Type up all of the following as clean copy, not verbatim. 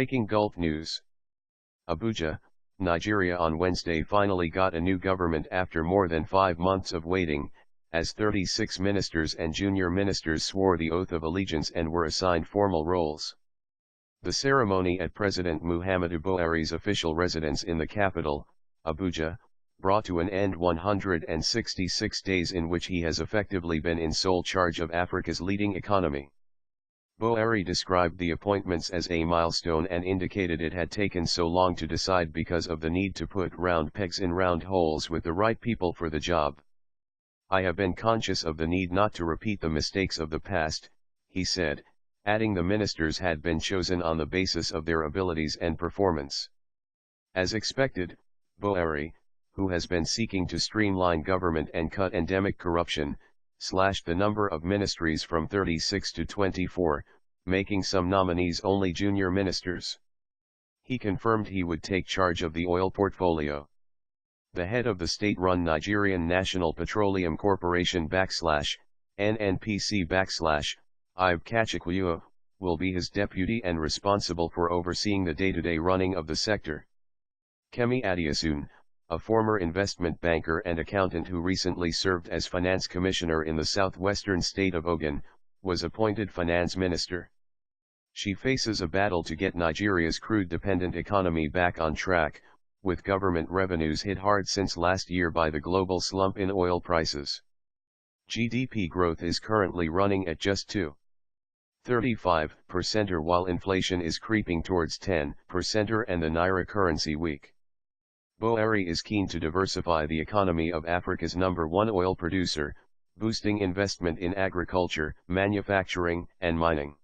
Breaking Gulf News. Abuja, Nigeria on Wednesday finally got a new government after more than 5 months of waiting, as 36 ministers and junior ministers swore the oath of allegiance and were assigned formal roles. The ceremony at President Muhammadu Buhari's official residence in the capital, Abuja, brought to an end 166 days in which he has effectively been in sole charge of Africa's leading economy. Buhari described the appointments as a milestone and indicated it had taken so long to decide because of the need to put round pegs in round holes with the right people for the job. "I have been conscious of the need not to repeat the mistakes of the past," he said, adding the ministers had been chosen on the basis of their abilities and performance. As expected, Buhari, who has been seeking to streamline government and cut endemic corruption, slashed the number of ministries from 36 to 24, making some nominees only junior ministers. He confirmed he would take charge of the oil portfolio. The head of the state-run Nigerian National Petroleum Corporation /NNPC Ibe Kachikwu, will be his deputy and responsible for overseeing the day-to-day running of the sector. Kemi Adeosun, a former investment banker and accountant who recently served as finance commissioner in the southwestern state of Ogun, was appointed finance minister. She faces a battle to get Nigeria's crude-dependent economy back on track, with government revenues hit hard since last year by the global slump in oil prices. GDP growth is currently running at just 2.35%, while inflation is creeping towards 10%, and the naira currency weak. Buhari is keen to diversify the economy of Africa's #1 oil producer, boosting investment in agriculture, manufacturing, and mining.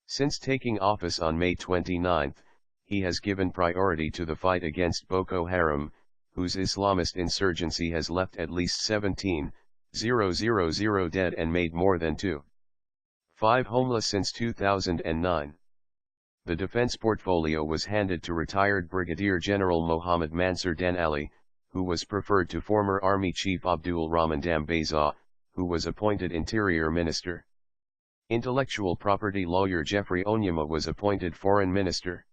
Since taking office on May 29, he has given priority to the fight against Boko Haram, whose Islamist insurgency has left at least 17,000 dead and made more than 2.5 homeless since 2009. The defense portfolio was handed to retired Brigadier General Mohammed Mansur Dan Ali, who was preferred to former Army Chief Abdul Rahman Dambeza, who was appointed Interior Minister. Intellectual property lawyer Jeffrey Onyema was appointed Foreign Minister.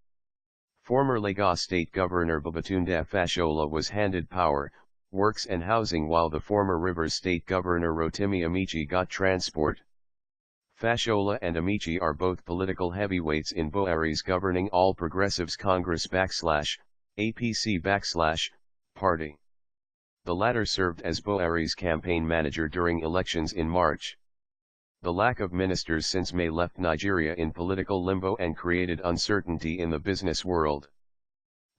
Former Lagos State Governor Babatunde Fashola was handed Power, Works and Housing, while the former Rivers State Governor Rotimi Amici got Transport. Fashola and Amici are both political heavyweights in Buhari's governing All Progressives Congress /APC party. The latter served as Buhari's campaign manager during elections in March. The lack of ministers since May left Nigeria in political limbo and created uncertainty in the business world.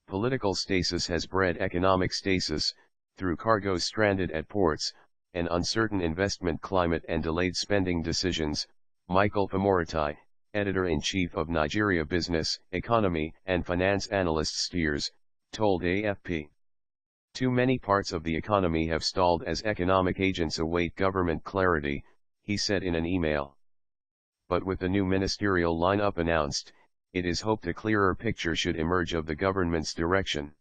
Political stasis has bred economic stasis, through cargoes stranded at ports, an uncertain investment climate and delayed spending decisions. Michael Famoritai, editor-in-chief of Nigeria Business, Economy, and Finance Analyst Steers, told AFP. "Too many parts of the economy have stalled as economic agents await government clarity," he said in an email. But with the new ministerial lineup announced, it is hoped a clearer picture should emerge of the government's direction.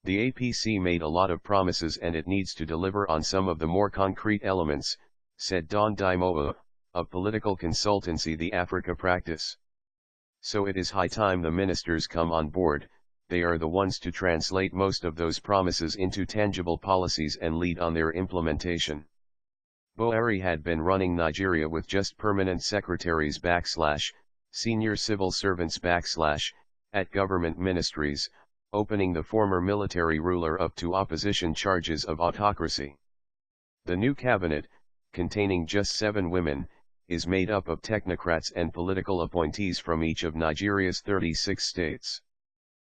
"The APC made a lot of promises and it needs to deliver on some of the more concrete elements," said Don Daimoa, of political consultancy The Africa Practice. "So it is high time the ministers come on board. They are the ones to translate most of those promises into tangible policies and lead on their implementation." Buhari had been running Nigeria with just permanent secretaries /senior civil servants at government ministries, opening the former military ruler up to opposition charges of autocracy. The new cabinet, containing just 7 women, is made up of technocrats and political appointees from each of Nigeria's 36 states.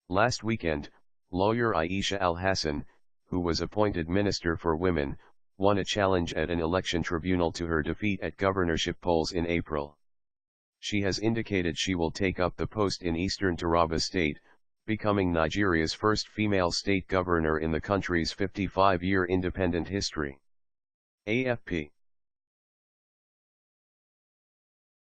Last weekend, lawyer Aisha Al-Hassan, who was appointed Minister for Women, won a challenge at an election tribunal to her defeat at governorship polls in April. She has indicated she will take up the post in Eastern Taraba State, becoming Nigeria's first female state governor in the country's 55-year independent history. AFP